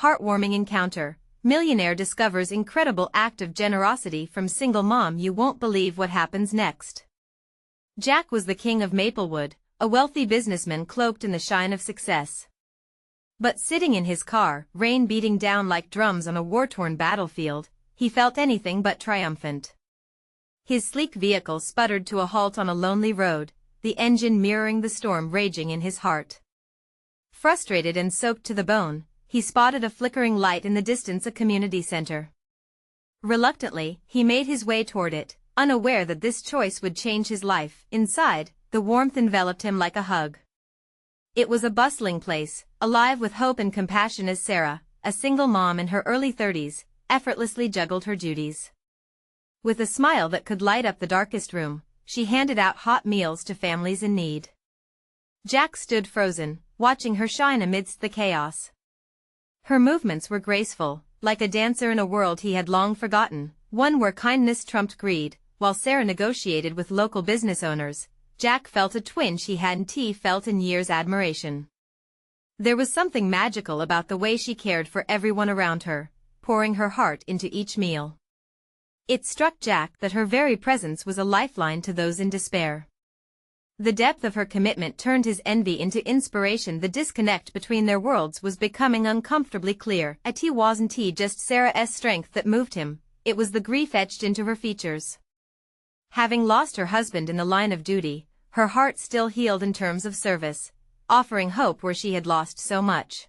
Heartwarming encounter. Millionaire discovers incredible act of generosity from single mom. You won't believe what happens next. Jack was the king of Maplewood, a wealthy businessman cloaked in the shine of success. But sitting in his car, rain beating down like drums on a war-torn battlefield, he felt anything but triumphant. His sleek vehicle sputtered to a halt on a lonely road, the engine mirroring the storm raging in his heart. Frustrated and soaked to the bone, he spotted a flickering light in the distance, a community center. Reluctantly, he made his way toward it, unaware that this choice would change his life. Inside, the warmth enveloped him like a hug. It was a bustling place, alive with hope and compassion as Sarah, a single mom in her early 30s, effortlessly juggled her duties. With a smile that could light up the darkest room, she handed out hot meals to families in need. Jack stood frozen, watching her shine amidst the chaos. Her movements were graceful, like a dancer in a world he had long forgotten, one where kindness trumped greed. While Sarah negotiated with local business owners, Jack felt a twinge he hadn't felt in years: admiration. There was something magical about the way she cared for everyone around her, pouring her heart into each meal. It struck Jack that her very presence was a lifeline to those in despair. The depth of her commitment turned his envy into inspiration. The disconnect between their worlds was becoming uncomfortably clear. It wasn't just Sarah's strength that moved him, it was the grief etched into her features. Having lost her husband in the line of duty, her heart still healed in terms of service, offering hope where she had lost so much.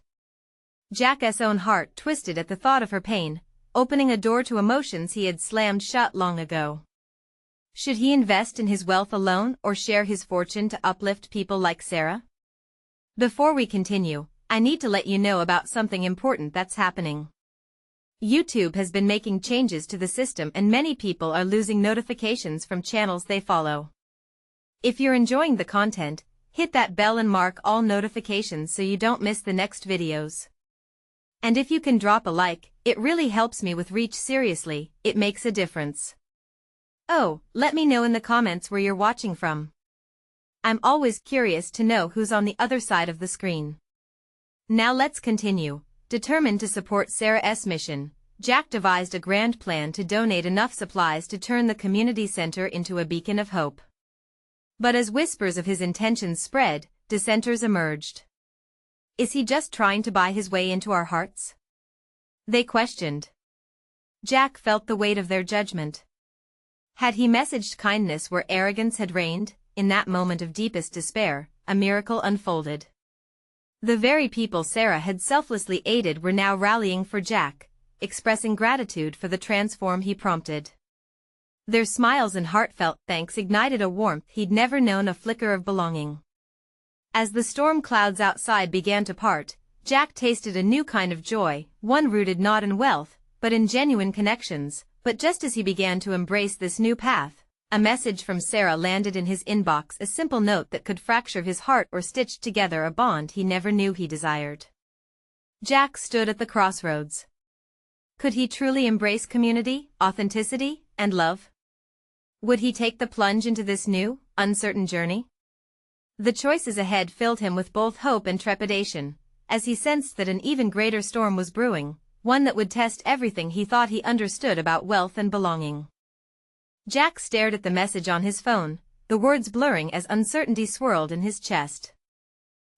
Jack's own heart twisted at the thought of her pain, opening a door to emotions he had slammed shut long ago. Should he invest in his wealth alone or share his fortune to uplift people like Sarah? Before we continue, I need to let you know about something important that's happening. YouTube has been making changes to the system and many people are losing notifications from channels they follow. If you're enjoying the content, hit that bell and mark all notifications so you don't miss the next videos. And if you can drop a like, it really helps me with reach. Seriously, it makes a difference. Oh, let me know in the comments where you're watching from. I'm always curious to know who's on the other side of the screen. Now let's continue. Determined to support Sarah's mission, Jack devised a grand plan to donate enough supplies to turn the community center into a beacon of hope. But as whispers of his intentions spread, dissenters emerged. Is he just trying to buy his way into our hearts? They questioned. Jack felt the weight of their judgment. Had he messaged kindness where arrogance had reigned? In that moment of deepest despair, a miracle unfolded. The very people Sarah had selflessly aided were now rallying for Jack, expressing gratitude for the transform he prompted. Their smiles and heartfelt thanks ignited a warmth he'd never known, a flicker of belonging. As the storm clouds outside began to part, Jack tasted a new kind of joy, one rooted not in wealth, but in genuine connections. But just as he began to embrace this new path, a message from Sarah landed in his inbox, a simple note that could fracture his heart or stitch together a bond he never knew he desired. Jack stood at the crossroads. Could he truly embrace community, authenticity, and love? Would he take the plunge into this new, uncertain journey? The choices ahead filled him with both hope and trepidation, as he sensed that an even greater storm was brewing, one that would test everything he thought he understood about wealth and belonging. Jack stared at the message on his phone, the words blurring as uncertainty swirled in his chest.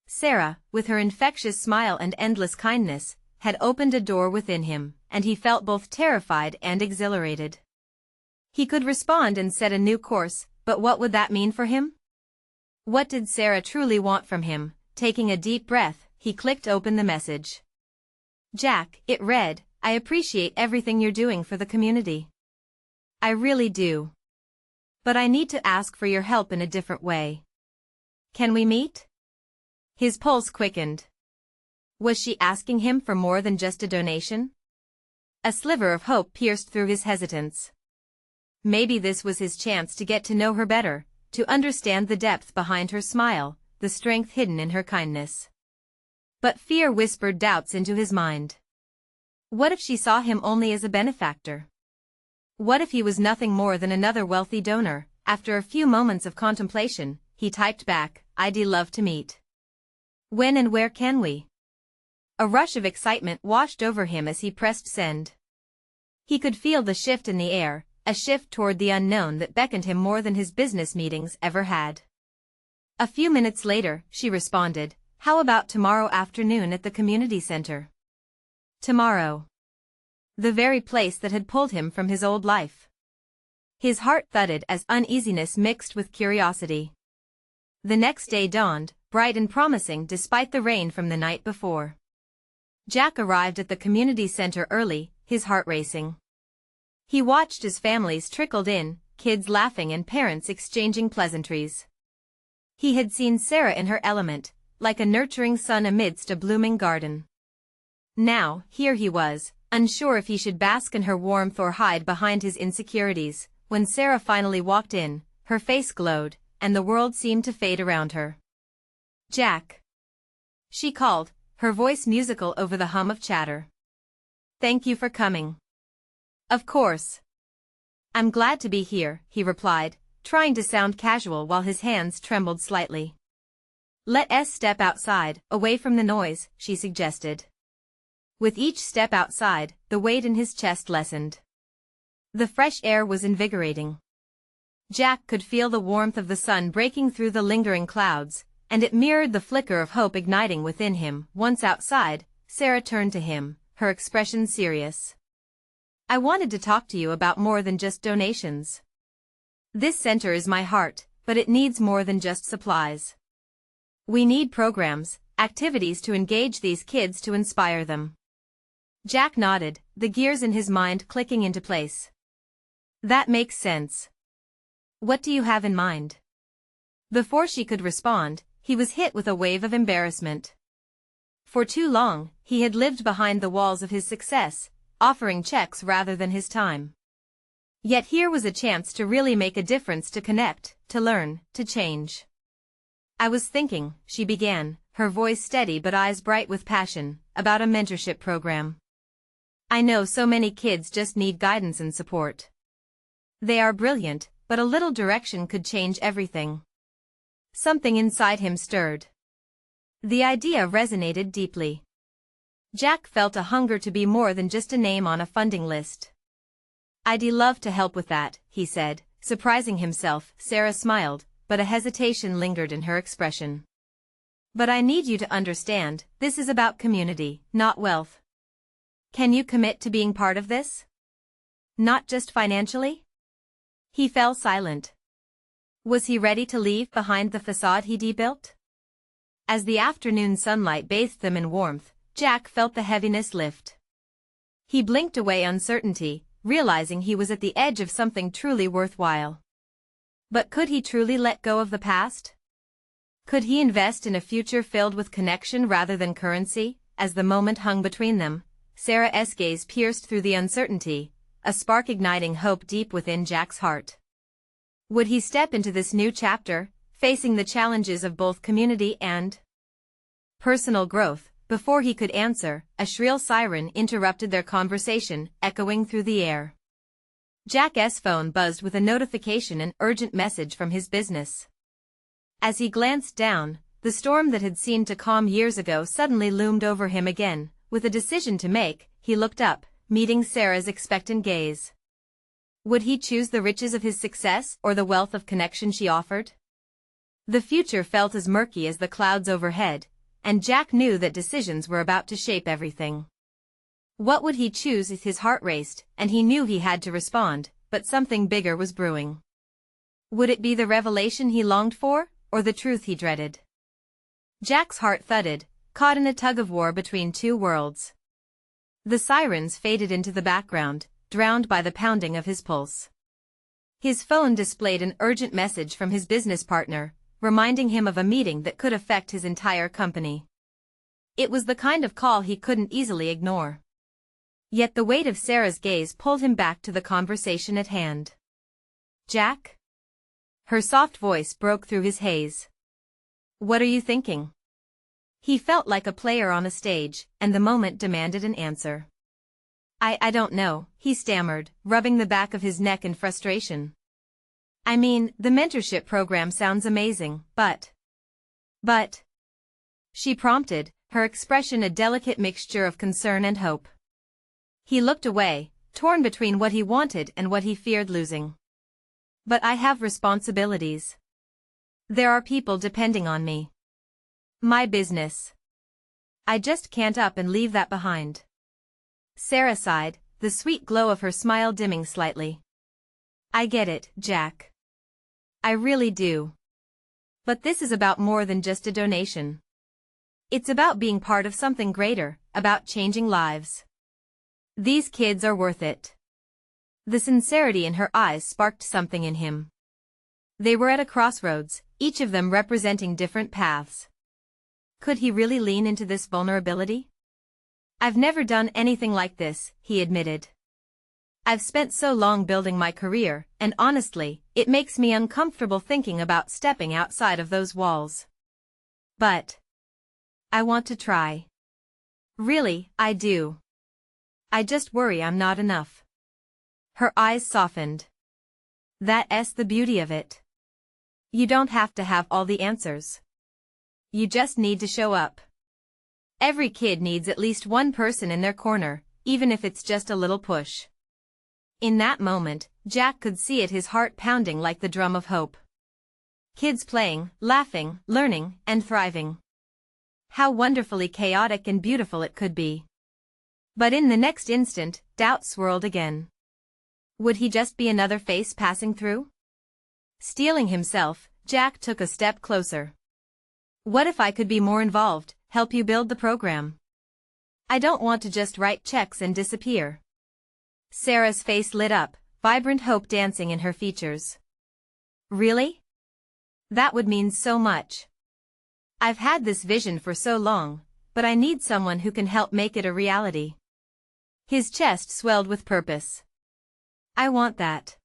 Sarah, with her infectious smile and endless kindness, had opened a door within him, and he felt both terrified and exhilarated. He could respond and set a new course, but what would that mean for him? What did Sarah truly want from him? Taking a deep breath, he clicked open the message. Jack, it read, I appreciate everything you're doing for the community. I really do. But I need to ask for your help in a different way. Can we meet? His pulse quickened. Was she asking him for more than just a donation? A sliver of hope pierced through his hesitance. Maybe this was his chance to get to know her better, to understand the depth behind her smile, the strength hidden in her kindness. But fear whispered doubts into his mind. What if she saw him only as a benefactor? What if he was nothing more than another wealthy donor? After a few moments of contemplation, he typed back, I'd love to meet. When and where can we? A rush of excitement washed over him as he pressed send. He could feel the shift in the air, a shift toward the unknown that beckoned him more than his business meetings ever had. A few minutes later, she responded, "How about tomorrow afternoon at the community center?" Tomorrow. The very place that had pulled him from his old life. His heart thudded as uneasiness mixed with curiosity. The next day dawned, bright and promising despite the rain from the night before. Jack arrived at the community center early, his heart racing. He watched as families trickled in, kids laughing and parents exchanging pleasantries. He had seen Sarah in her element, like a nurturing sun amidst a blooming garden. Now, here he was, unsure if he should bask in her warmth or hide behind his insecurities, when Sarah finally walked in, her face glowed, and the world seemed to fade around her. "Jack," she called, her voice musical over the hum of chatter. "Thank you for coming." "Of course. I'm glad to be here," he replied, trying to sound casual while his hands trembled slightly. "Let's step outside, away from the noise," she suggested. With each step outside, the weight in his chest lessened. The fresh air was invigorating. Jack could feel the warmth of the sun breaking through the lingering clouds, and it mirrored the flicker of hope igniting within him. Once outside, Sarah turned to him, her expression serious. "I wanted to talk to you about more than just donations. This center is my heart, but it needs more than just supplies. We need programs, activities to engage these kids to inspire them." Jack nodded, the gears in his mind clicking into place. "That makes sense. What do you have in mind?" Before she could respond, he was hit with a wave of embarrassment. For too long, he had lived behind the walls of his success, offering checks rather than his time. Yet here was a chance to really make a difference, to connect, to learn, to change. "I was thinking," she began, her voice steady but eyes bright with passion, "about a mentorship program. I know so many kids just need guidance and support. They are brilliant, but a little direction could change everything." Something inside him stirred. The idea resonated deeply. Jack felt a hunger to be more than just a name on a funding list. "I'd love to help with that," he said, surprising himself. Sarah smiled, but a hesitation lingered in her expression. "But I need you to understand, this is about community, not wealth. Can you commit to being part of this? Not just financially?" He fell silent. Was he ready to leave behind the facade he'd built? As the afternoon sunlight bathed them in warmth, Jack felt the heaviness lift. He blinked away uncertainty, realizing he was at the edge of something truly worthwhile. But could he truly let go of the past? Could he invest in a future filled with connection rather than currency? As the moment hung between them, Sarah's gaze pierced through the uncertainty, a spark igniting hope deep within Jack's heart. Would he step into this new chapter, facing the challenges of both community and personal growth? Before he could answer, a shrill siren interrupted their conversation, echoing through the air. Jack's phone buzzed with a notification, an urgent message from his business. As he glanced down, the storm that had seemed to calm years ago suddenly loomed over him again. With a decision to make, he looked up, meeting Sarah's expectant gaze. Would he choose the riches of his success or the wealth of connection she offered? The future felt as murky as the clouds overhead, and Jack knew that decisions were about to shape everything. What would he choose? His heart raced, and he knew he had to respond, but something bigger was brewing. Would it be the revelation he longed for, or the truth he dreaded? Jack's heart thudded, caught in a tug-of-war between two worlds. The sirens faded into the background, drowned by the pounding of his pulse. His phone displayed an urgent message from his business partner, reminding him of a meeting that could affect his entire company. It was the kind of call he couldn't easily ignore. Yet the weight of Sarah's gaze pulled him back to the conversation at hand. "Jack?" Her soft voice broke through his haze. "What are you thinking?" He felt like a player on a stage, and the moment demanded an answer. I don't know," he stammered, rubbing the back of his neck in frustration. "I mean, the mentorship program sounds amazing, but..." She prompted, her expression a delicate mixture of concern and hope. He looked away, torn between what he wanted and what he feared losing. But I have responsibilities. There are people depending on me. My business. I just can't up and leave that behind. Sarah sighed, the sweet glow of her smile dimming slightly. I get it, Jack. I really do. But this is about more than just a donation. It's about being part of something greater, about changing lives. These kids are worth it. The sincerity in her eyes sparked something in him. They were at a crossroads, each of them representing different paths. Could he really lean into this vulnerability? I've never done anything like this, he admitted. I've spent so long building my career, and honestly, it makes me uncomfortable thinking about stepping outside of those walls. But I want to try. Really, I do. I just worry I'm not enough. Her eyes softened. That's the beauty of it. You don't have to have all the answers. You just need to show up. Every kid needs at least one person in their corner, even if it's just a little push. In that moment, Jack could see it, his heart pounding like the drum of hope. Kids playing, laughing, learning, and thriving. How wonderfully chaotic and beautiful it could be. But in the next instant, doubt swirled again. Would he just be another face passing through? Steeling himself, Jack took a step closer. What if I could be more involved, help you build the program? I don't want to just write checks and disappear. Sarah's face lit up, vibrant hope dancing in her features. Really? That would mean so much. I've had this vision for so long, but I need someone who can help make it a reality. His chest swelled with purpose. I want that.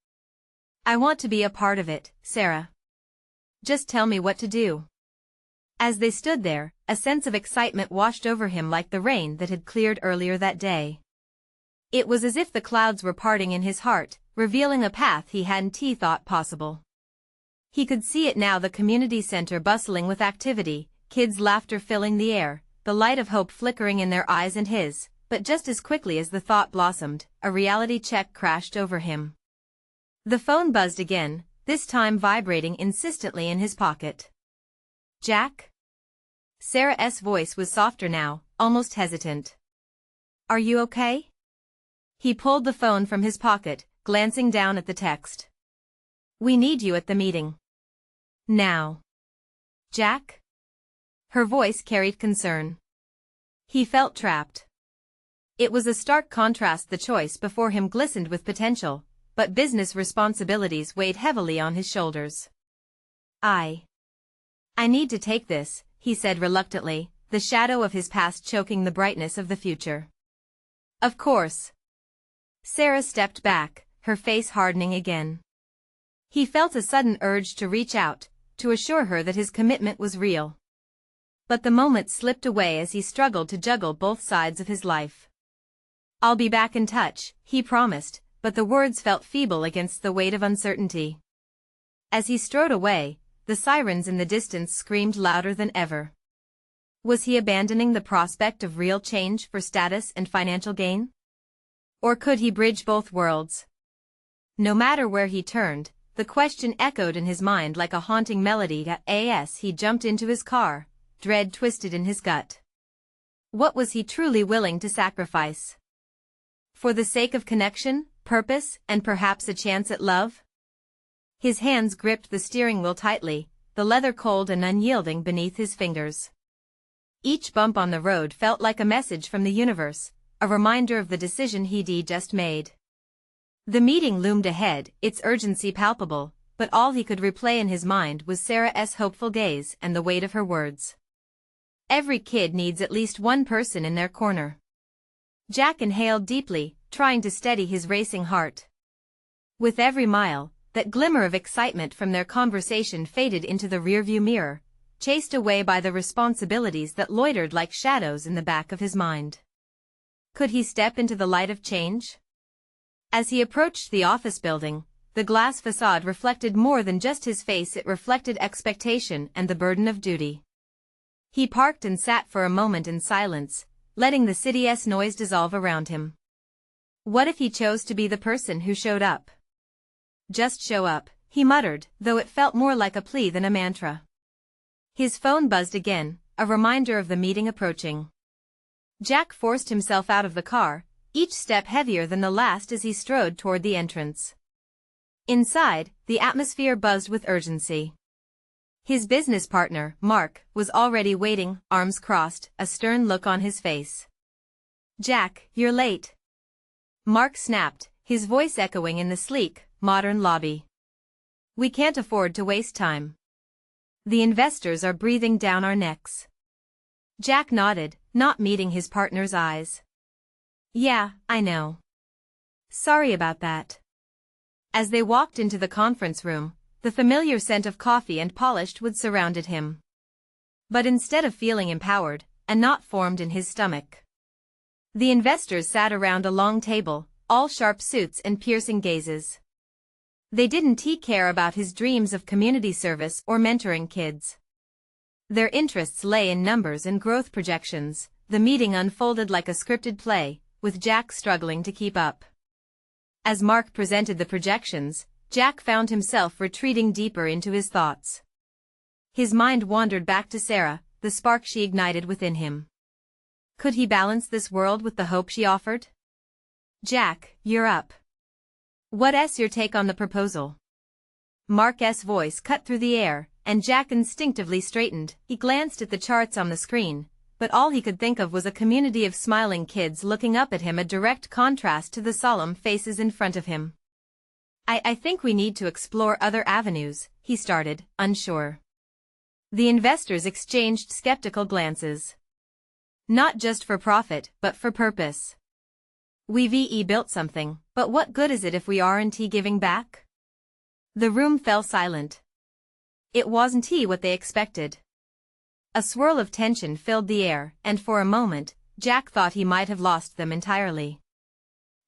I want to be a part of it, Sarah. Just tell me what to do. As they stood there, a sense of excitement washed over him like the rain that had cleared earlier that day. It was as if the clouds were parting in his heart, revealing a path he hadn't thought possible. He could see it now, the community center bustling with activity, kids' laughter filling the air, the light of hope flickering in their eyes and his, but just as quickly as the thought blossomed, a reality check crashed over him. The phone buzzed again, this time vibrating insistently in his pocket. Jack? Sarah's voice was softer now, almost hesitant. Are you okay? He pulled the phone from his pocket, glancing down at the text. We need you at the meeting. Now. Jack? Her voice carried concern. He felt trapped. It was a stark contrast. The choice before him glistened with potential, but business responsibilities weighed heavily on his shoulders. I need to take this, he said reluctantly, the shadow of his past choking the brightness of the future. Of course. Sarah stepped back, her face hardening again. He felt a sudden urge to reach out, to assure her that his commitment was real. But the moment slipped away as he struggled to juggle both sides of his life. I'll be back in touch, he promised, but the words felt feeble against the weight of uncertainty. As he strode away, the sirens in the distance screamed louder than ever. Was he abandoning the prospect of real change for status and financial gain? Or could he bridge both worlds? No matter where he turned, the question echoed in his mind like a haunting melody. As he jumped into his car, dread twisted in his gut. What was he truly willing to sacrifice? For the sake of connection, purpose, and perhaps a chance at love? His hands gripped the steering wheel tightly, the leather cold and unyielding beneath his fingers. Each bump on the road felt like a message from the universe, a reminder of the decision he'd just made. The meeting loomed ahead, its urgency palpable, but all he could replay in his mind was Sarah's hopeful gaze and the weight of her words. Every kid needs at least one person in their corner. Jack inhaled deeply, trying to steady his racing heart. With every mile, that glimmer of excitement from their conversation faded into the rearview mirror, chased away by the responsibilities that loitered like shadows in the back of his mind. Could he step into the light of change? As he approached the office building, the glass facade reflected more than just his face. It reflected expectation and the burden of duty. He parked and sat for a moment in silence, letting the city's noise dissolve around him. What if he chose to be the person who showed up? Just show up, he muttered, though it felt more like a plea than a mantra. His phone buzzed again, a reminder of the meeting approaching. Jack forced himself out of the car, each step heavier than the last as he strode toward the entrance. Inside, the atmosphere buzzed with urgency. His business partner, Mark, was already waiting, arms crossed, a stern look on his face. "Jack, you're late." Mark snapped, his voice echoing in the sleek, modern lobby. "We can't afford to waste time. The investors are breathing down our necks." Jack nodded, not meeting his partner's eyes. "Yeah, I know. Sorry about that." As they walked into the conference room, the familiar scent of coffee and polished wood surrounded him. But instead of feeling empowered, a knot formed in his stomach. The investors sat around a long table, all sharp suits and piercing gazes. They didn't care about his dreams of community service or mentoring kids. Their interests lay in numbers and growth projections. The meeting unfolded like a scripted play, with Jack struggling to keep up. As Mark presented the projections, Jack found himself retreating deeper into his thoughts. His mind wandered back to Sarah, the spark she ignited within him. Could he balance this world with the hope she offered? "Jack, you're up. What's your take on the proposal?" Mark's voice cut through the air, and Jack instinctively straightened. He glanced at the charts on the screen, but all he could think of was a community of smiling kids looking up at him, a direct contrast to the solemn faces in front of him. I think we need to explore other avenues," he started, unsure. The investors exchanged skeptical glances. "Not just for profit, but for purpose. We've built something, but what good is it if we aren't giving back?" The room fell silent. It wasn't what they expected. A swirl of tension filled the air, and for a moment, Jack thought he might have lost them entirely.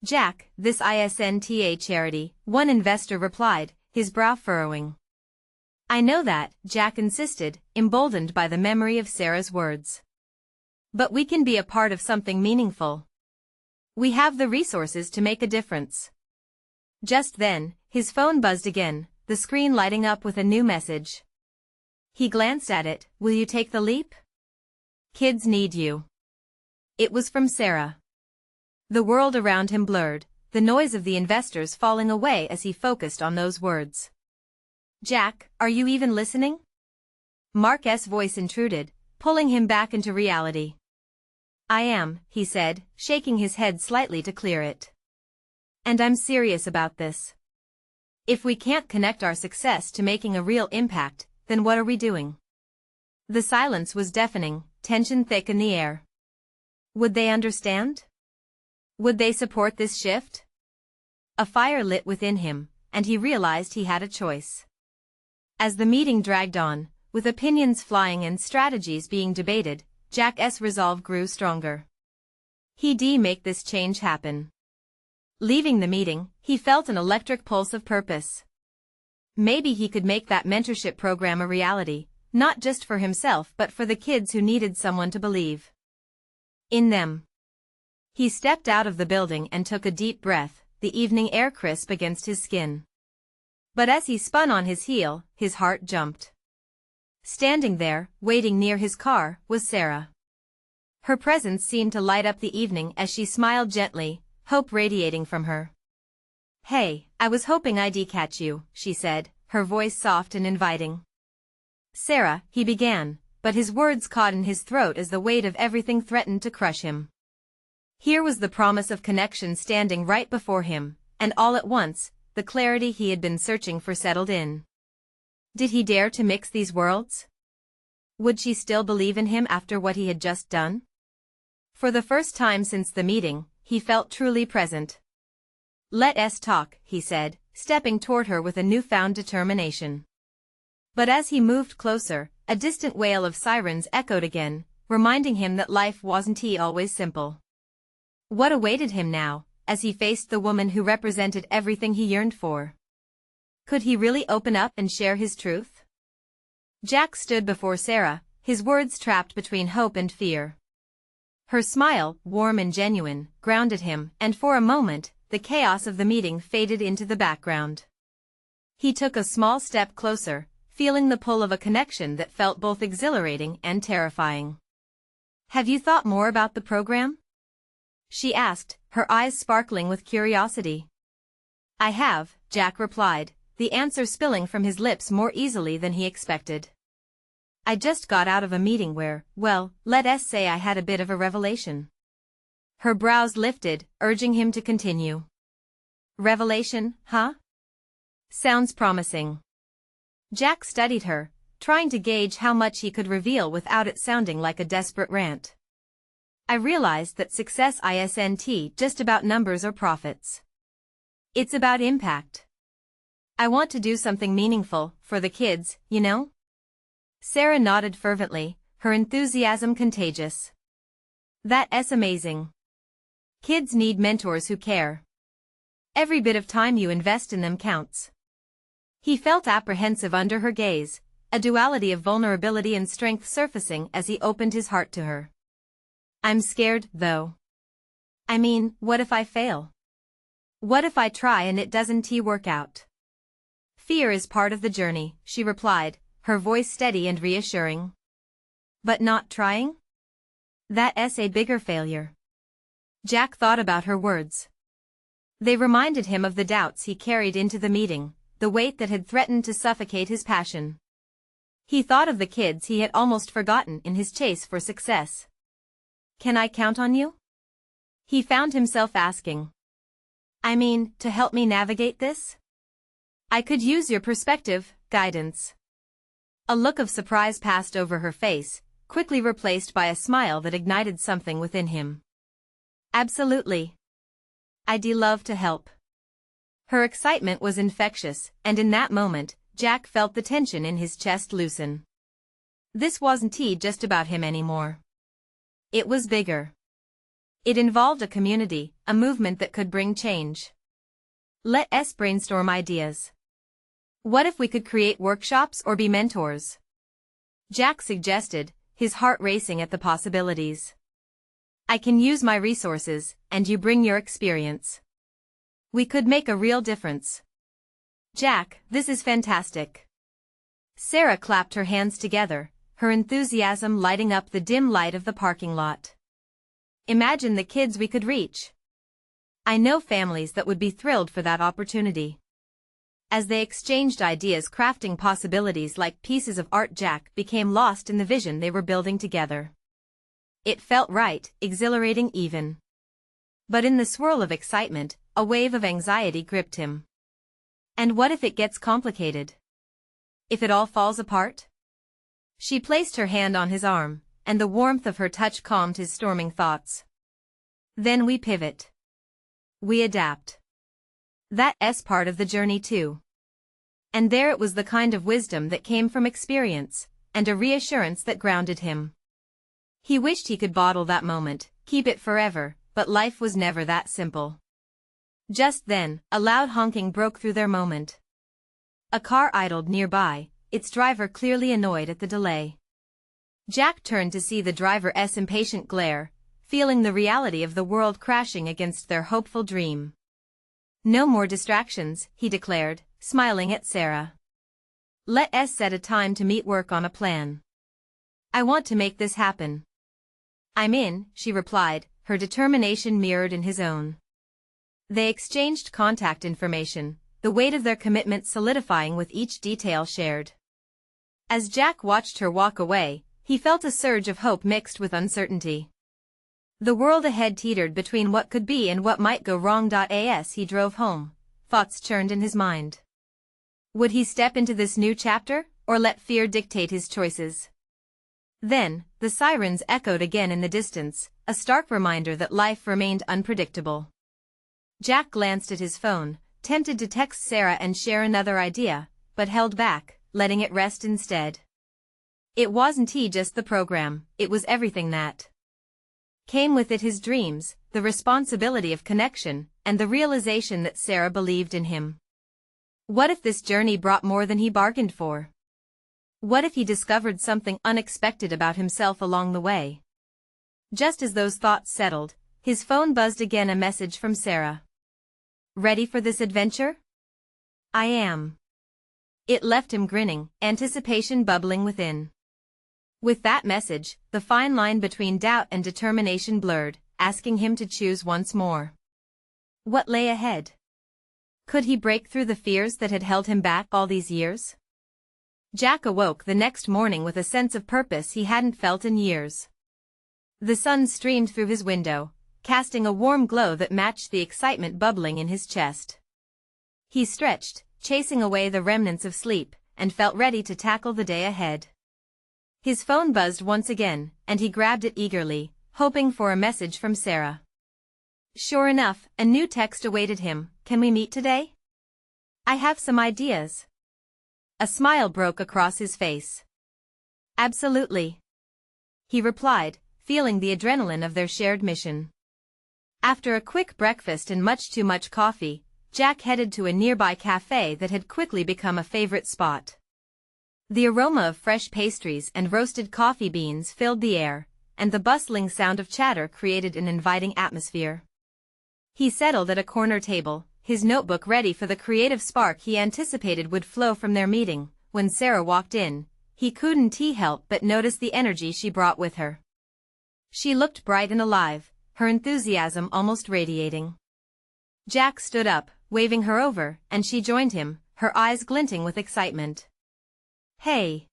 "Jack, this isn't a charity," one investor replied, his brow furrowing. "I know that," Jack insisted, emboldened by the memory of Sarah's words. "But we can be a part of something meaningful. We have the resources to make a difference." Just then, his phone buzzed again, the screen lighting up with a new message. He glanced at it. "Will you take the leap? Kids need you." It was from Sarah. The world around him blurred, the noise of the investors falling away as he focused on those words. "Jack, are you even listening?" Mark's voice intruded, pulling him back into reality. "I am," he said, shaking his head slightly to clear it. "And I'm serious about this. If we can't connect our success to making a real impact, then what are we doing?" The silence was deafening, tension thick in the air. Would they understand? Would they support this shift? A fire lit within him, and he realized he had a choice. As the meeting dragged on, with opinions flying and strategies being debated, Jack's resolve grew stronger. He'd make this change happen. Leaving the meeting, he felt an electric pulse of purpose. Maybe he could make that mentorship program a reality, not just for himself but for the kids who needed someone to believe in them. He stepped out of the building and took a deep breath, the evening air crisp against his skin. But as he spun on his heel, his heart jumped. Standing there, waiting near his car, was Sarah. Her presence seemed to light up the evening as she smiled gently, hope radiating from her. "Hey, I was hoping I'd catch you," she said, her voice soft and inviting. "Sarah," he began, but his words caught in his throat as the weight of everything threatened to crush him. Here was the promise of connection standing right before him, and all at once, the clarity he had been searching for settled in. Did he dare to mix these worlds? Would she still believe in him after what he had just done? For the first time since the meeting, he felt truly present. "Let's talk," he said, stepping toward her with a newfound determination. But as he moved closer, a distant wail of sirens echoed again, reminding him that life wasn't always simple. What awaited him now, as he faced the woman who represented everything he yearned for? Could he really open up and share his truth? Jack stood before Sarah, his words trapped between hope and fear. Her smile, warm and genuine, grounded him, and for a moment, the chaos of the meeting faded into the background. He took a small step closer, feeling the pull of a connection that felt both exhilarating and terrifying. "Have you thought more about the program?" she asked, her eyes sparkling with curiosity. "I have," Jack replied, the answer spilling from his lips more easily than he expected. "I just got out of a meeting where, well, let us say I had a bit of a revelation." Her brows lifted, urging him to continue. "Revelation, huh? Sounds promising." Jack studied her, trying to gauge how much he could reveal without it sounding like a desperate rant. "I realized that success isn't just about numbers or profits. It's about impact. I want to do something meaningful, for the kids, you know?" Sarah nodded fervently, her enthusiasm contagious. "That's amazing. Kids need mentors who care. Every bit of time you invest in them counts." He felt apprehensive under her gaze, a duality of vulnerability and strength surfacing as he opened his heart to her. "I'm scared, though. I mean, what if I fail? What if I try and it doesn't work out?" "Fear is part of the journey," she replied, her voice steady and reassuring. "But not trying? That's a bigger failure." Jack thought about her words. They reminded him of the doubts he carried into the meeting, the weight that had threatened to suffocate his passion. He thought of the kids he had almost forgotten in his chase for success. "Can I count on you?" he found himself asking. "I mean, to help me navigate this? I could use your perspective, guidance." A look of surprise passed over her face, quickly replaced by a smile that ignited something within him. "Absolutely. I'd love to help." Her excitement was infectious, and in that moment, Jack felt the tension in his chest loosen. This wasn't just about him anymore. It was bigger. It involved a community, a movement that could bring change. "Let us brainstorm ideas. What if we could create workshops or be mentors?" Jack suggested, his heart racing at the possibilities. "I can use my resources, and you bring your experience. We could make a real difference." "Jack, this is fantastic." Sarah clapped her hands together, her enthusiasm lighting up the dim light of the parking lot. "Imagine the kids we could reach. I know families that would be thrilled for that opportunity." As they exchanged ideas, crafting possibilities like pieces of art, Jack became lost in the vision they were building together. It felt right, exhilarating even. But in the swirl of excitement, a wave of anxiety gripped him. And what if it gets complicated? If it all falls apart? She placed her hand on his arm, and the warmth of her touch calmed his storming thoughts. "Then we pivot. We adapt. That's part of the journey too." And there it was, the kind of wisdom that came from experience, and a reassurance that grounded him. He wished he could bottle that moment, keep it forever, but life was never that simple. Just then, a loud honking broke through their moment. A car idled nearby, its driver clearly annoyed at the delay. Jack turned to see the driver's impatient glare, feeling the reality of the world crashing against their hopeful dream. "No more distractions," he declared, smiling at Sarah. "Let us set a time to meet, work on a plan. I want to make this happen." "I'm in," she replied, her determination mirrored in his own. They exchanged contact information, the weight of their commitment solidifying with each detail shared. As Jack watched her walk away, he felt a surge of hope mixed with uncertainty. The world ahead teetered between what could be and what might go wrong. As he drove home, thoughts churned in his mind. Would he step into this new chapter, or let fear dictate his choices? Then, the sirens echoed again in the distance, a stark reminder that life remained unpredictable. Jack glanced at his phone, tempted to text Sarah and share another idea, but held back, letting it rest instead. It wasn't just the program, it was everything that came with it: his dreams, the responsibility of connection, and the realization that Sarah believed in him. What if this journey brought more than he bargained for? What if he discovered something unexpected about himself along the way? Just as those thoughts settled, his phone buzzed again, a message from Sarah. Ready for this adventure? I am. It left him grinning, anticipation bubbling within. With that message, the fine line between doubt and determination blurred, asking him to choose once more. What lay ahead? Could he break through the fears that had held him back all these years? Jack awoke the next morning with a sense of purpose he hadn't felt in years. The sun streamed through his window, casting a warm glow that matched the excitement bubbling in his chest. He stretched, chasing away the remnants of sleep, and felt ready to tackle the day ahead. His phone buzzed once again, and he grabbed it eagerly, hoping for a message from Sarah. Sure enough, a new text awaited him. Can we meet today? I have some ideas. A smile broke across his face. Absolutely. He replied, feeling the adrenaline of their shared mission. After a quick breakfast and much too much coffee, Jack headed to a nearby cafe that had quickly become a favorite spot. The aroma of fresh pastries and roasted coffee beans filled the air, and the bustling sound of chatter created an inviting atmosphere. He settled at a corner table, his notebook ready for the creative spark he anticipated would flow from their meeting. When Sarah walked in, he couldn't help but notice the energy she brought with her. She looked bright and alive, her enthusiasm almost radiating. Jack stood up, waving her over, and she joined him, her eyes glinting with excitement. Hey!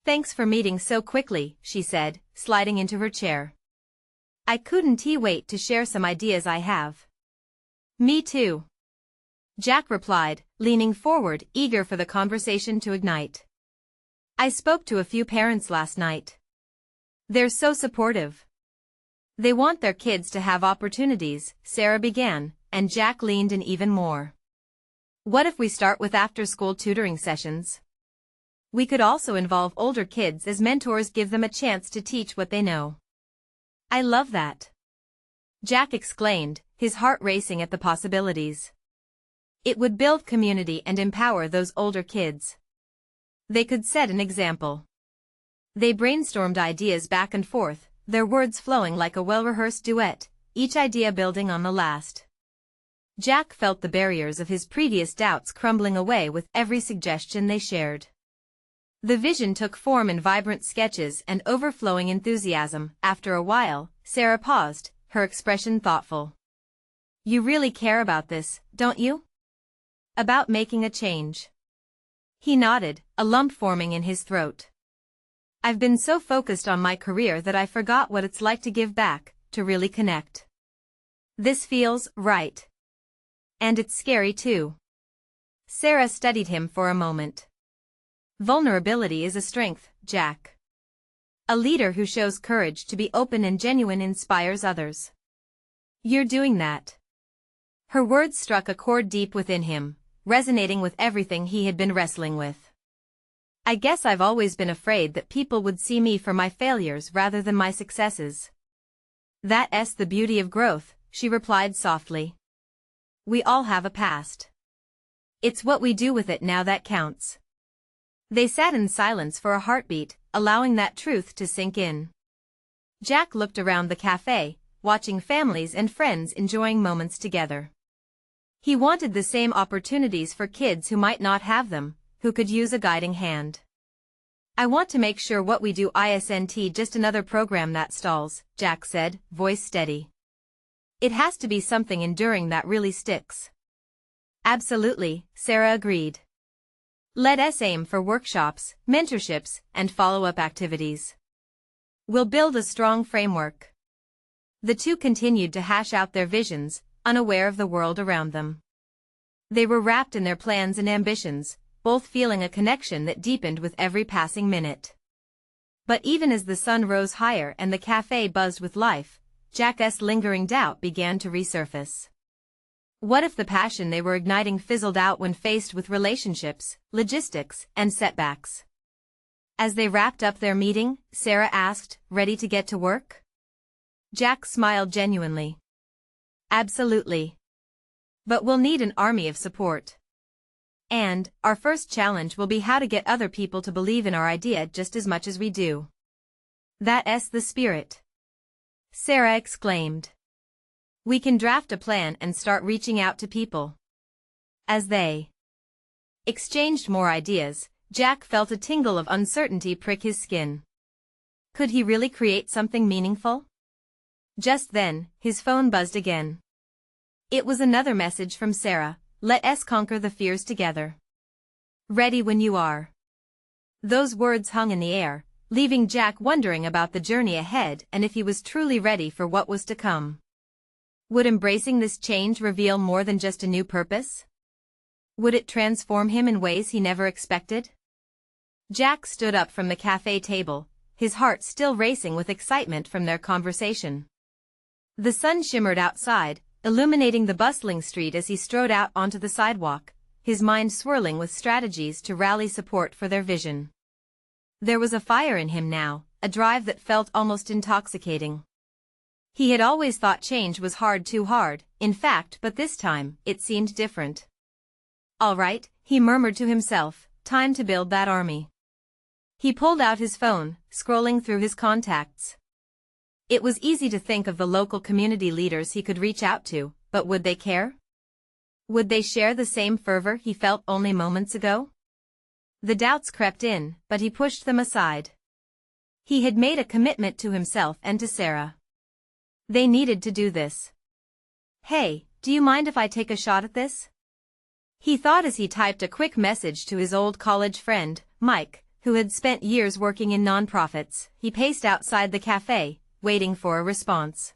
Thanks for meeting so quickly, she said, sliding into her chair. I couldn't wait to share some ideas I have. Me too. Jack replied, leaning forward, eager for the conversation to ignite. I spoke to a few parents last night. They're so supportive. They want their kids to have opportunities, Sarah began, and Jack leaned in even more. What if we start with after-school tutoring sessions? We could also involve older kids as mentors, give them a chance to teach what they know. I love that. Jack exclaimed, his heart racing at the possibilities. It would build community and empower those older kids. They could set an example. They brainstormed ideas back and forth, their words flowing like a well-rehearsed duet, each idea building on the last. Jack felt the barriers of his previous doubts crumbling away with every suggestion they shared. The vision took form in vibrant sketches and overflowing enthusiasm. After a while, Sarah paused, her expression thoughtful. You really care about this, don't you? About making a change. He nodded, a lump forming in his throat. I've been so focused on my career that I forgot what it's like to give back, to really connect. This feels right. And it's scary too. Sarah studied him for a moment. Vulnerability is a strength, Jack. A leader who shows courage to be open and genuine inspires others. You're doing that. Her words struck a chord deep within him, resonating with everything he had been wrestling with. I guess I've always been afraid that people would see me for my failures rather than my successes. That's the beauty of growth, she replied softly. We all have a past. It's what we do with it now that counts. They sat in silence for a heartbeat, allowing that truth to sink in. Jack looked around the cafe, watching families and friends enjoying moments together. He wanted the same opportunities for kids who might not have them, who could use a guiding hand. I want to make sure what we do isn't just another program that stalls, Jack said, voice steady. It has to be something enduring that really sticks. Absolutely, Sarah agreed. Let us aim for workshops, mentorships, and follow-up activities. We'll build a strong framework. The two continued to hash out their visions, unaware of the world around them. They were wrapped in their plans and ambitions, both feeling a connection that deepened with every passing minute. But even as the sun rose higher and the cafe buzzed with life, Jack's lingering doubt began to resurface. What if the passion they were igniting fizzled out when faced with relationships, logistics, and setbacks? As they wrapped up their meeting, Sarah asked, ready to get to work? Jack smiled genuinely. Absolutely. But we'll need an army of support. And, our first challenge will be how to get other people to believe in our idea just as much as we do. That's the spirit. Sarah exclaimed. We can draft a plan and start reaching out to people. As they exchanged more ideas, Jack felt a tingle of uncertainty prick his skin. Could he really create something meaningful? Just then, his phone buzzed again. It was another message from Sarah. Let's conquer the fears together. Ready when you are. Those words hung in the air, leaving Jack wondering about the journey ahead and if he was truly ready for what was to come. Would embracing this change reveal more than just a new purpose? Would it transform him in ways he never expected? Jack stood up from the cafe table, his heart still racing with excitement from their conversation. The sun shimmered outside, illuminating the bustling street as he strode out onto the sidewalk, his mind swirling with strategies to rally support for their vision. There was a fire in him now, a drive that felt almost intoxicating. He had always thought change was too hard, in fact, but this time, it seemed different. All right, he murmured to himself, time to build that army. He pulled out his phone, scrolling through his contacts. It was easy to think of the local community leaders he could reach out to, but would they care? Would they share the same fervor he felt only moments ago? The doubts crept in, but he pushed them aside. He had made a commitment to himself and to Sarah. They needed to do this. Hey, do you mind if I take a shot at this? He thought as he typed a quick message to his old college friend, Mike, who had spent years working in nonprofits. He paced outside the cafe, waiting for a response.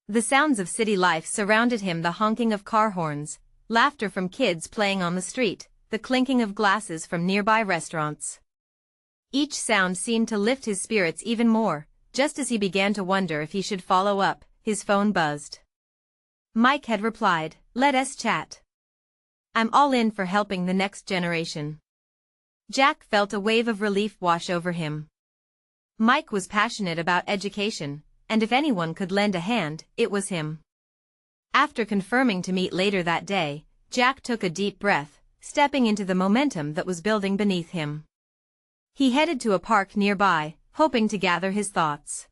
The sounds of city life surrounded him, the honking of car horns, laughter from kids playing on the street, the clinking of glasses from nearby restaurants. Each sound seemed to lift his spirits even more. Just as he began to wonder if he should follow up, his phone buzzed. Mike had replied, "Let's chat. I'm all in for helping the next generation." Jack felt a wave of relief wash over him. Mike was passionate about education, and if anyone could lend a hand, it was him. After confirming to meet later that day, Jack took a deep breath, stepping into the momentum that was building beneath him. He headed to a park nearby, hoping to gather his thoughts.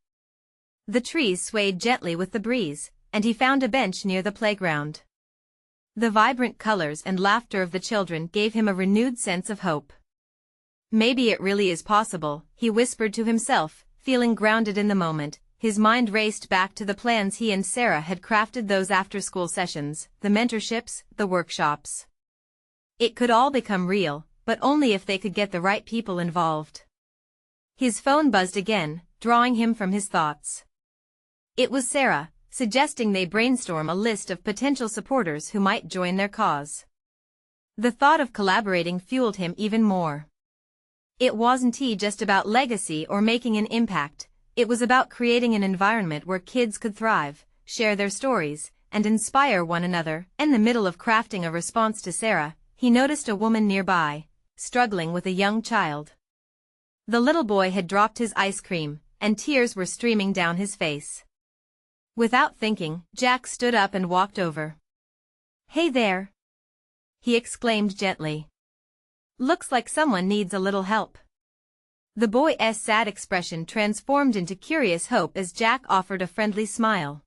The trees swayed gently with the breeze, and he found a bench near the playground. The vibrant colors and laughter of the children gave him a renewed sense of hope. Maybe it really is possible, he whispered to himself, feeling grounded in the moment. His mind raced back to the plans he and Sarah had crafted, those after-school sessions, the mentorships, the workshops. It could all become real, but only if they could get the right people involved. His phone buzzed again, drawing him from his thoughts. It was Sarah, suggesting they brainstorm a list of potential supporters who might join their cause. The thought of collaborating fueled him even more. It wasn't just about legacy or making an impact, it was about creating an environment where kids could thrive, share their stories, and inspire one another. In the middle of crafting a response to Sarah, he noticed a woman nearby, struggling with a young child. The little boy had dropped his ice cream, and tears were streaming down his face. Without thinking, Jack stood up and walked over. "Hey there," he exclaimed gently. "Looks like someone needs a little help." The boy's sad expression transformed into curious hope as Jack offered a friendly smile.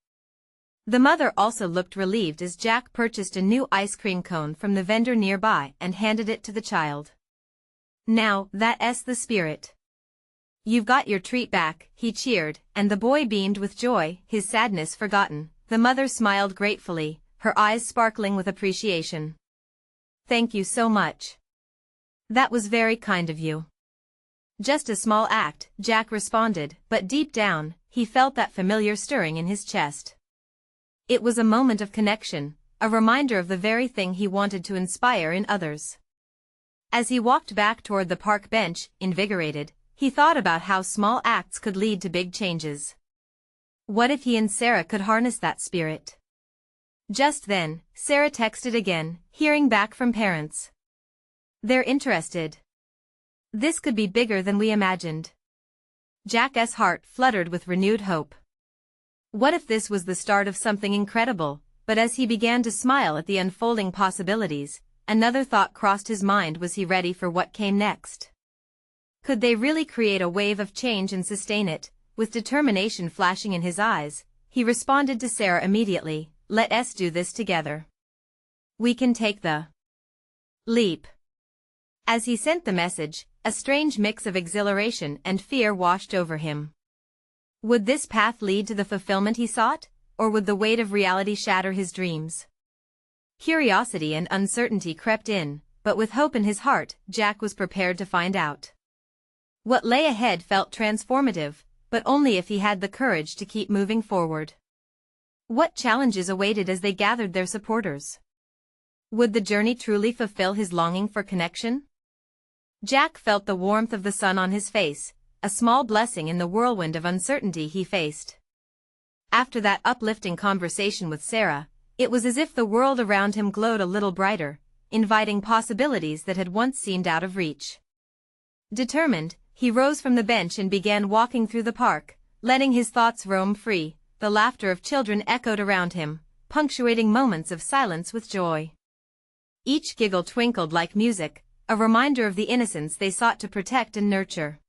The mother also looked relieved as Jack purchased a new ice cream cone from the vendor nearby and handed it to the child. "Now, that's the spirit. You've got your treat back," he cheered, and the boy beamed with joy, his sadness forgotten. The mother smiled gratefully, her eyes sparkling with appreciation. "Thank you so much. That was very kind of you." "Just a small act," Jack responded, but deep down, he felt that familiar stirring in his chest. It was a moment of connection, a reminder of the very thing he wanted to inspire in others. As he walked back toward the park bench, invigorated, he thought about how small acts could lead to big changes. What if he and Sarah could harness that spirit? Just then, Sarah texted again, hearing back from parents. "They're interested. This could be bigger than we imagined." Jack's heart fluttered with renewed hope. What if this was the start of something incredible? But as he began to smile at the unfolding possibilities, another thought crossed his mind: was he ready for what came next? Could they really create a wave of change and sustain it? With determination flashing in his eyes, he responded to Sarah immediately, "Let us do this together. We can take the leap." As he sent the message, a strange mix of exhilaration and fear washed over him. Would this path lead to the fulfillment he sought, or would the weight of reality shatter his dreams? Curiosity and uncertainty crept in, but with hope in his heart, Jack was prepared to find out. What lay ahead felt transformative, but only if he had the courage to keep moving forward. What challenges awaited as they gathered their supporters? Would the journey truly fulfill his longing for connection? Jack felt the warmth of the sun on his face, a small blessing in the whirlwind of uncertainty he faced. After that uplifting conversation with Sarah, it was as if the world around him glowed a little brighter, inviting possibilities that had once seemed out of reach. Determined, he rose from the bench and began walking through the park, letting his thoughts roam free. The laughter of children echoed around him, punctuating moments of silence with joy. Each giggle twinkled like music, a reminder of the innocence they sought to protect and nurture.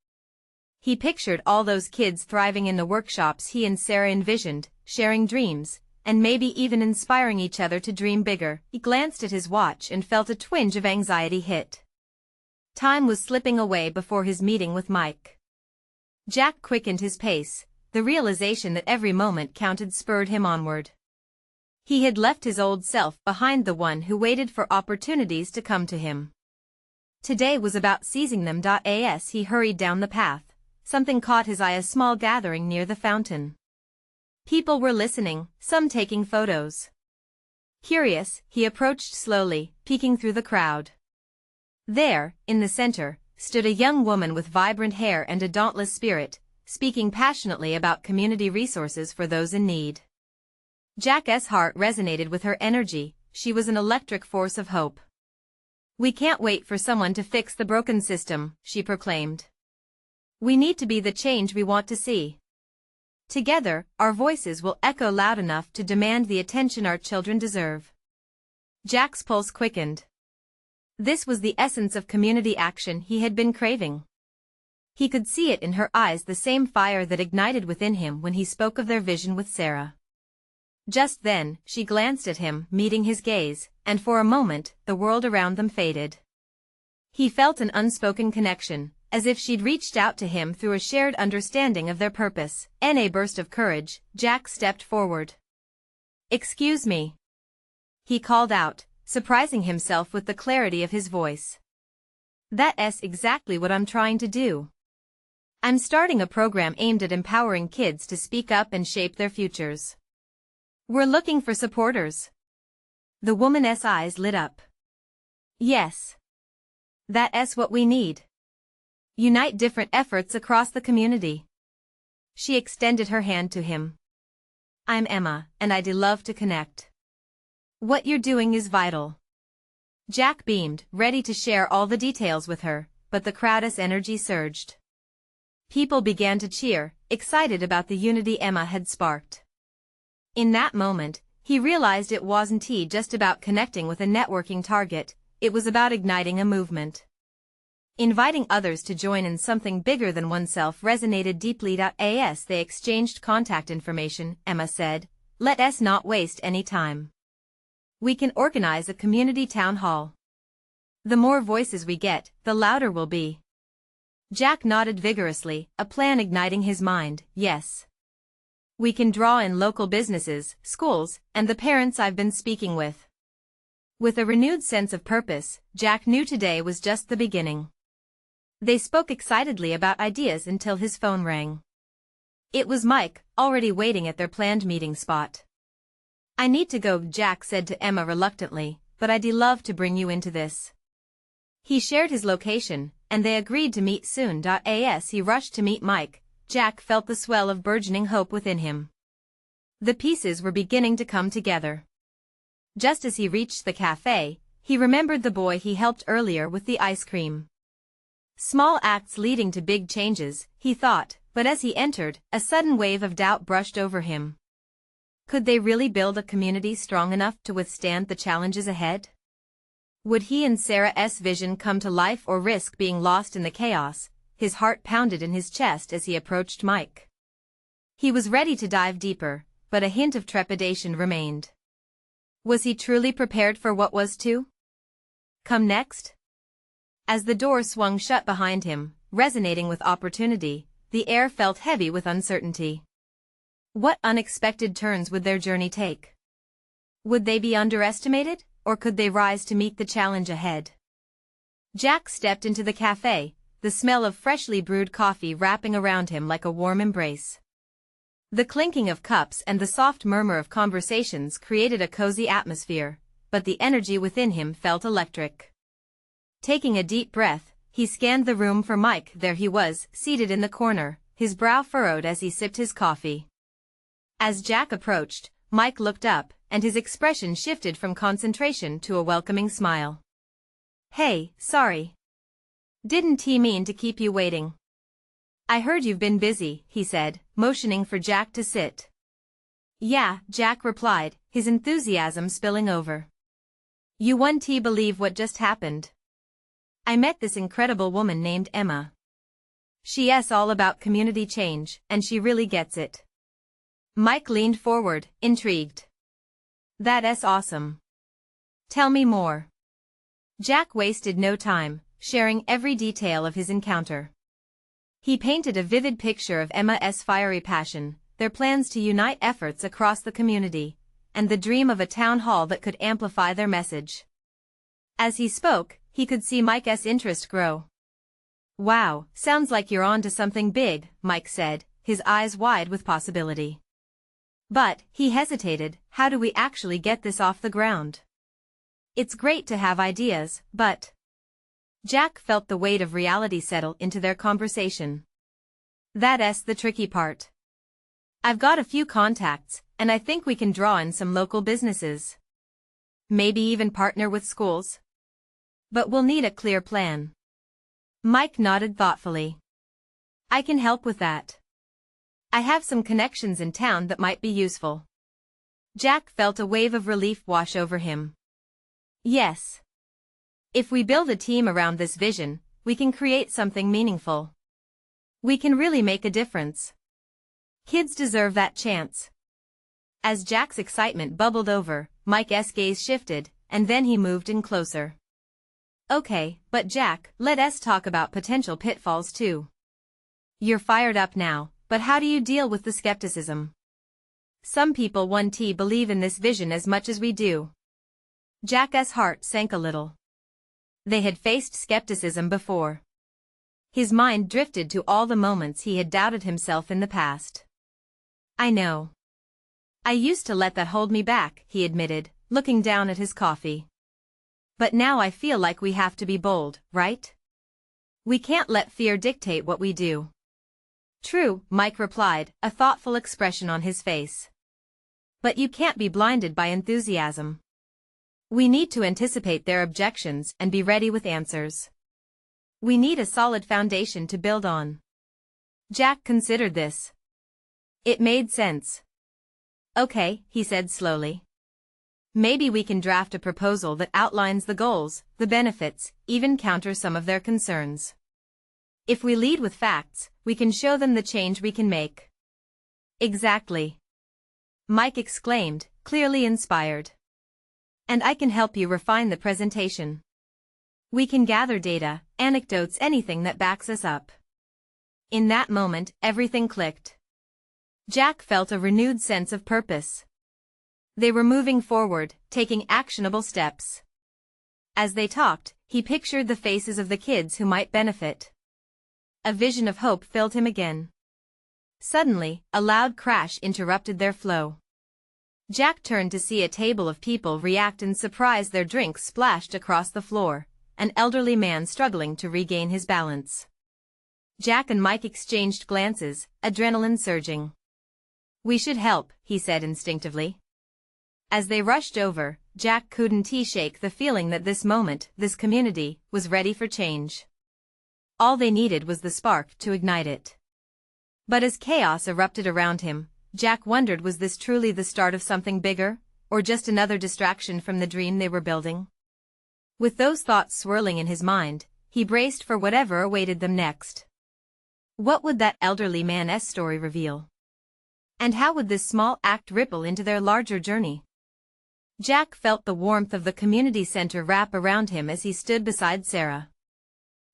He pictured all those kids thriving in the workshops he and Sarah envisioned, sharing dreams, and maybe even inspiring each other to dream bigger. He glanced at his watch and felt a twinge of anxiety hit. Time was slipping away before his meeting with Mike. Jack quickened his pace, the realization that every moment counted spurred him onward. He had left his old self behind, the one who waited for opportunities to come to him. Today was about seizing them. As he hurried down the path, something caught his eye: a small gathering near the fountain. People were listening, some taking photos. Curious, he approached slowly, peeking through the crowd. There, in the center, stood a young woman with vibrant hair and a dauntless spirit, speaking passionately about community resources for those in need. Jack's heart resonated with her energy. She was an electric force of hope. "We can't wait for someone to fix the broken system," she proclaimed. "We need to be the change we want to see. Together, our voices will echo loud enough to demand the attention our children deserve." Jack's pulse quickened. This was the essence of community action he had been craving. He could see it in her eyes, the same fire that ignited within him when he spoke of their vision with Sarah. Just then, she glanced at him, meeting his gaze, and for a moment, the world around them faded. He felt an unspoken connection, as if she'd reached out to him through a shared understanding of their purpose. In a burst of courage, Jack stepped forward. "Excuse me," he called out, surprising himself with the clarity of his voice. "That's exactly what I'm trying to do. I'm starting a program aimed at empowering kids to speak up and shape their futures. We're looking for supporters." The woman's eyes lit up. "Yes. That's what we need. Unite different efforts across the community." She extended her hand to him. "I'm Emma, and I'd love to connect. What you're doing is vital." Jack beamed, ready to share all the details with her, but the crowd's energy surged. People began to cheer, excited about the unity Emma had sparked. In that moment, he realized it wasn't just about connecting with a networking target, it was about igniting a movement. Inviting others to join in something bigger than oneself resonated deeply. As they exchanged contact information, Emma said, "Let us not waste any time. We can organize a community town hall. The more voices we get, the louder we'll be." Jack nodded vigorously, a plan igniting his mind. "Yes. We can draw in local businesses, schools, and the parents I've been speaking with." With a renewed sense of purpose, Jack knew today was just the beginning. They spoke excitedly about ideas until his phone rang. It was Mike, already waiting at their planned meeting spot. "I need to go," Jack said to Emma reluctantly, "but I'd love to bring you into this." He shared his location, and they agreed to meet soon. As he rushed to meet Mike, Jack felt the swell of burgeoning hope within him. The pieces were beginning to come together. Just as he reached the cafe, he remembered the boy he helped earlier with the ice cream. Small acts leading to big changes, he thought, but as he entered, a sudden wave of doubt brushed over him. Could they really build a community strong enough to withstand the challenges ahead? Would he and Sarah's vision come to life or risk being lost in the chaos? His heart pounded in his chest as he approached Mike. He was ready to dive deeper, but a hint of trepidation remained. Was he truly prepared for what was to come next? As the door swung shut behind him, resonating with opportunity, the air felt heavy with uncertainty. What unexpected turns would their journey take? Would they be underestimated, or could they rise to meet the challenge ahead? Jack stepped into the cafe, the smell of freshly brewed coffee wrapping around him like a warm embrace. The clinking of cups and the soft murmur of conversations created a cozy atmosphere, but the energy within him felt electric. Taking a deep breath, he scanned the room for Mike. There he was, seated in the corner, his brow furrowed as he sipped his coffee. As Jack approached, Mike looked up, and his expression shifted from concentration to a welcoming smile. "Hey, sorry. Didn't he mean to keep you waiting? I heard you've been busy," he said, motioning for Jack to sit. "Yeah," Jack replied, his enthusiasm spilling over. "You won't believe what just happened. I met this incredible woman named Emma. She's all about community change, and she really gets it." Mike leaned forward, intrigued. "That's awesome. Tell me more." Jack wasted no time, sharing every detail of his encounter. He painted a vivid picture of Emma's fiery passion, their plans to unite efforts across the community, and the dream of a town hall that could amplify their message. As he spoke, he could see Mike's interest grow. "Wow, sounds like you're on to something big," Mike said, his eyes wide with possibility. But, he hesitated, how do we actually get this off the ground? It's great to have ideas, but... Jack felt the weight of reality settle into their conversation. That's the tricky part. I've got a few contacts, and I think we can draw in some local businesses. Maybe even partner with schools. But we'll need a clear plan. Mike nodded thoughtfully. "I can help with that. I have some connections in town that might be useful." Jack felt a wave of relief wash over him. Yes. If we build a team around this vision, we can create something meaningful. We can really make a difference. Kids deserve that chance. As Jack's excitement bubbled over, Mike's gaze shifted, and then he moved in closer. "Okay, but Jack, let's talk about potential pitfalls too. You're fired up now, but how do you deal with the skepticism? Some people won't believe in this vision as much as we do." Jack's heart sank a little. They had faced skepticism before. His mind drifted to all the moments he had doubted himself in the past. "I know. I used to let that hold me back," he admitted, looking down at his coffee. "But now I feel like we have to be bold, right? We can't let fear dictate what we do." "True," Mike replied, a thoughtful expression on his face. "But you can't be blinded by enthusiasm. We need to anticipate their objections and be ready with answers. We need a solid foundation to build on." Jack considered this. It made sense. "Okay," he said slowly. "Maybe we can draft a proposal that outlines the goals, the benefits, even counter some of their concerns. If we lead with facts, we can show them the change we can make." "Exactly," Mike exclaimed, clearly inspired. "And I can help you refine the presentation. We can gather data, anecdotes, anything that backs us up." In that moment, everything clicked. Jack felt a renewed sense of purpose. They were moving forward, taking actionable steps. As they talked, he pictured the faces of the kids who might benefit. A vision of hope filled him again. Suddenly, a loud crash interrupted their flow. Jack turned to see a table of people react in surprise. Their drinks splashed across the floor, an elderly man struggling to regain his balance. Jack and Mike exchanged glances, adrenaline surging. "We should help," he said instinctively. As they rushed over, Jack couldn't shake the feeling that this moment, this community, was ready for change. All they needed was the spark to ignite it. But as chaos erupted around him, Jack wondered, was this truly the start of something bigger, or just another distraction from the dream they were building? With those thoughts swirling in his mind, he braced for whatever awaited them next. What would that elderly man's story reveal? And how would this small act ripple into their larger journey? Jack felt the warmth of the community center wrap around him as he stood beside Sarah.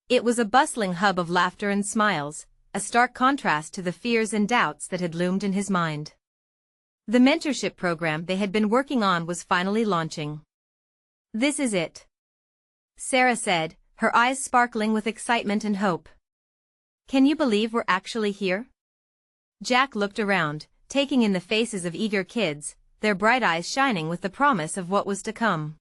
It was a bustling hub of laughter and smiles, a stark contrast to the fears and doubts that had loomed in his mind. The mentorship program they had been working on was finally launching. "This is it," Sarah said, her eyes sparkling with excitement and hope. "Can you believe we're actually here?" Jack looked around, taking in the faces of eager kids, their bright eyes shining with the promise of what was to come.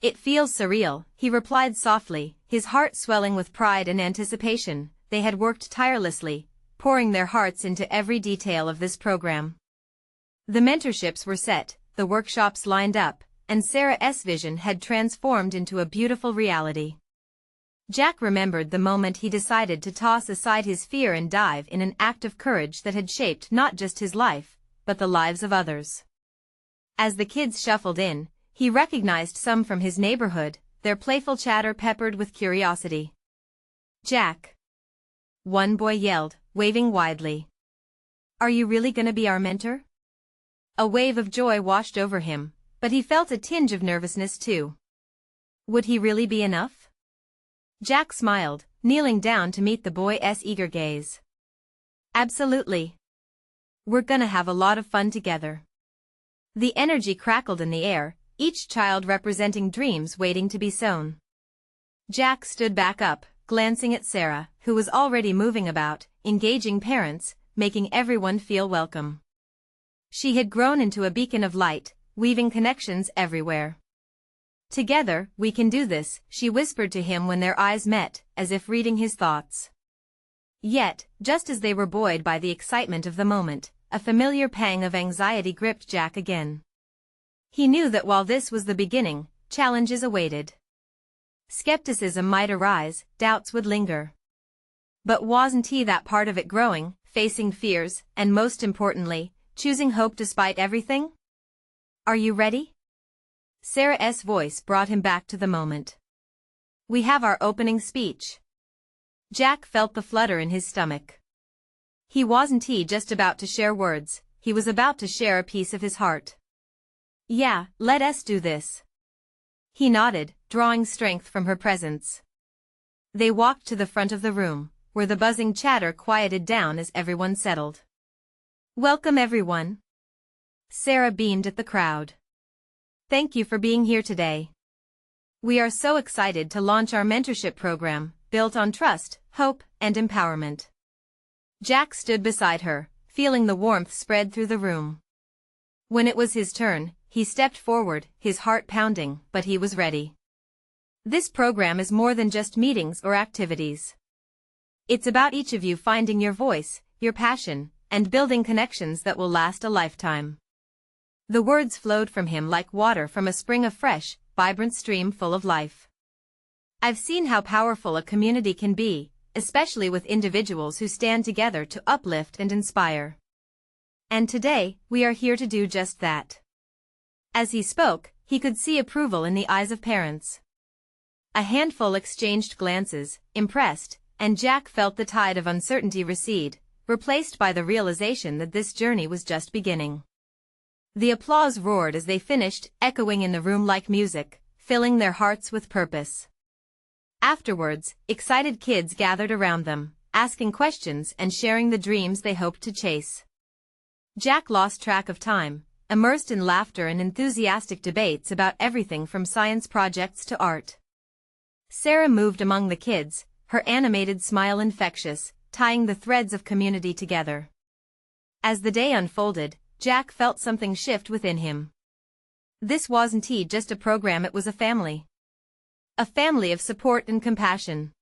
"It feels surreal," he replied softly, his heart swelling with pride and anticipation. They had worked tirelessly, pouring their hearts into every detail of this program. The mentorships were set, the workshops lined up, and Sarah's vision had transformed into a beautiful reality. Jack remembered the moment he decided to toss aside his fear and dive in an act of courage that had shaped not just his life, but the lives of others. As the kids shuffled in, he recognized some from his neighborhood, their playful chatter peppered with curiosity. "Jack," one boy yelled, waving widely. "Are you really gonna be our mentor?" A wave of joy washed over him, but he felt a tinge of nervousness too. Would he really be enough? Jack smiled, kneeling down to meet the boy's eager gaze. "Absolutely. We're gonna have a lot of fun together." The energy crackled in the air, each child representing dreams waiting to be sown. Jack stood back up, glancing at Sarah, who was already moving about, engaging parents, making everyone feel welcome. She had grown into a beacon of light, weaving connections everywhere. "Together, we can do this," she whispered to him when their eyes met, as if reading his thoughts. Yet, just as they were buoyed by the excitement of the moment, a familiar pang of anxiety gripped Jack again. He knew that while this was the beginning, challenges awaited. Skepticism might arise, doubts would linger. But wasn't he that part of it growing, facing fears, and most importantly, choosing hope despite everything? "Are you ready?" Sarah's voice brought him back to the moment. "We have our opening speech." Jack felt the flutter in his stomach. Wasn't he just about to share words, he was about to share a piece of his heart. "Yeah, let us do this." He nodded, drawing strength from her presence. They walked to the front of the room, where the buzzing chatter quieted down as everyone settled. "Welcome everyone." Sarah beamed at the crowd. "Thank you for being here today. We are so excited to launch our mentorship program, built on trust, hope, and empowerment." Jack stood beside her, feeling the warmth spread through the room. When it was his turn, he stepped forward, his heart pounding, but he was ready. This program is more than just meetings or activities. It's about each of you finding your voice, your passion, and building connections that will last a lifetime. The words flowed from him like water from a spring of fresh, vibrant stream full of life. "I've seen how powerful a community can be, especially with individuals who stand together to uplift and inspire. And today, we are here to do just that." As he spoke, he could see approval in the eyes of parents. A handful exchanged glances, impressed, and Jack felt the tide of uncertainty recede, replaced by the realization that this journey was just beginning. The applause roared as they finished, echoing in the room like music, filling their hearts with purpose. Afterwards, excited kids gathered around them, asking questions and sharing the dreams they hoped to chase. Jack lost track of time, immersed in laughter and enthusiastic debates about everything from science projects to art. Sarah moved among the kids, her animated smile infectious, tying the threads of community together. As the day unfolded, Jack felt something shift within him. This wasn't just a program, it was a family. A family of support and compassion.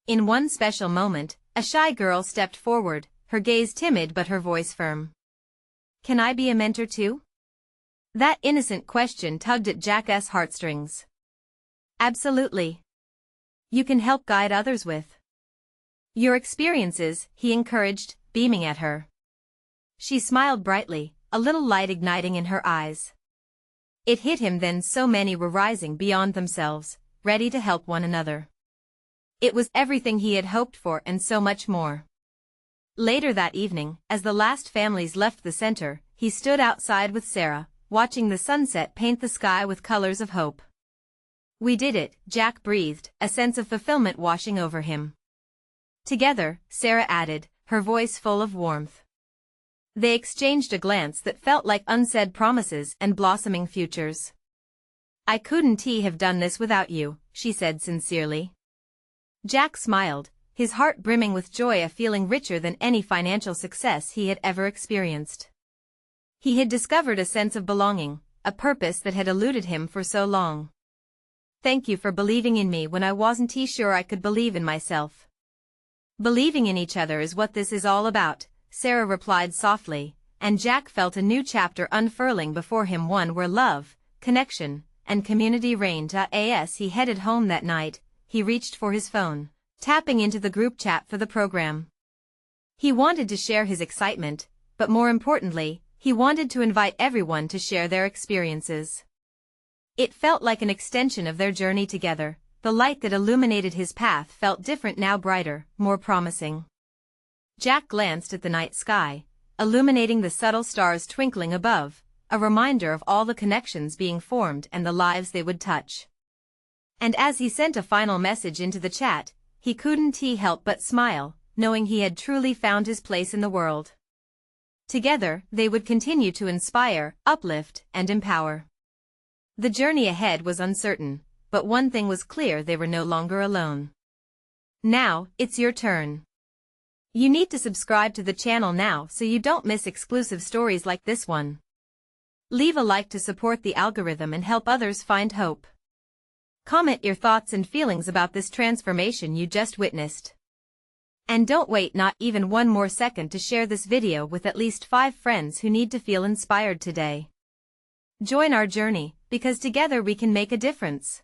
In one special moment, a shy girl stepped forward, her gaze timid but her voice firm. "Can I be a mentor too?" That innocent question tugged at Jack's heartstrings. "Absolutely. You can help guide others with your experiences," he encouraged, beaming at her. She smiled brightly, a little light igniting in her eyes. It hit him then so many were rising beyond themselves, ready to help one another. It was everything he had hoped for and so much more. Later that evening, as the last families left the center, he stood outside with Sarah, watching the sunset paint the sky with colors of hope. "We did it," Jack breathed, a sense of fulfillment washing over him. "Together," Sarah added, her voice full of warmth. They exchanged a glance that felt like unsaid promises and blossoming futures. "I couldn't have done this without you," she said sincerely. Jack smiled, his heart brimming with joy, a feeling richer than any financial success he had ever experienced. He had discovered a sense of belonging, a purpose that had eluded him for so long. "Thank you for believing in me when I wasn't sure I could believe in myself." "Believing in each other is what this is all about," Sarah replied softly, and Jack felt a new chapter unfurling before him, one where love, connection, and community reigned. As he headed home that night, he reached for his phone, tapping into the group chat for the program. He wanted to share his excitement, but more importantly, he wanted to invite everyone to share their experiences. It felt like an extension of their journey together. The light that illuminated his path felt different now, brighter, more promising. Jack glanced at the night sky, illuminating the subtle stars twinkling above, a reminder of all the connections being formed and the lives they would touch. And as he sent a final message into the chat, he couldn't help but smile, knowing he had truly found his place in the world. Together, they would continue to inspire, uplift, and empower. The journey ahead was uncertain, but one thing was clear: they were no longer alone. Now, it's your turn. You need to subscribe to the channel now so you don't miss exclusive stories like this one. Leave a like to support the algorithm and help others find hope. Comment your thoughts and feelings about this transformation you just witnessed. And don't wait not even one more second to share this video with at least 5 friends who need to feel inspired today. Join our journey, because together we can make a difference.